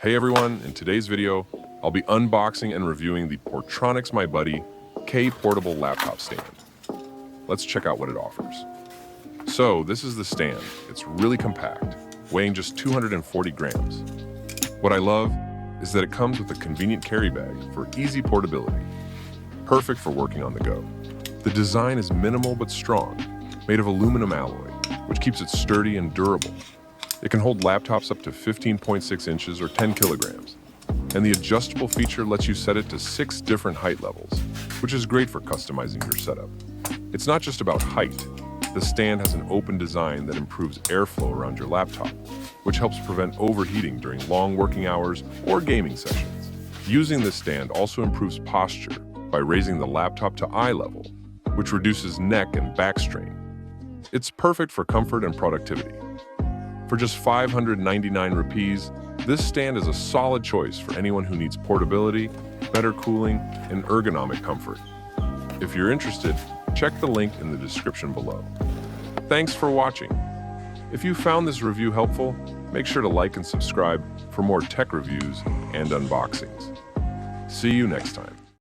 Hey everyone, in today's video, I'll be unboxing and reviewing the Portronics My Buddy LAKEY portable laptop stand. Let's check out what it offers. So this is the stand. It's really compact, weighing just 240 grams. What I love is that it comes with a convenient carry bag for easy portability, perfect for working on the go. The design is minimal but strong, made of aluminum alloy, which keeps it sturdy and durable. It can hold laptops up to 15.6 inches or 10 kilograms, and the adjustable feature lets you set it to 6 different height levels, which is great for customizing your setup. It's not just about height. The stand has an open design that improves airflow around your laptop, which helps prevent overheating during long working hours or gaming sessions. Using this stand also improves posture by raising the laptop to eye level, which reduces neck and back strain. It's perfect for comfort and productivity. For just 599 rupees, this stand is a solid choice for anyone who needs portability, better cooling, and ergonomic comfort. If you're interested, check the link in the description below. Thanks for watching. If you found this review helpful, make sure to like and subscribe for more tech reviews and unboxings. See you next time.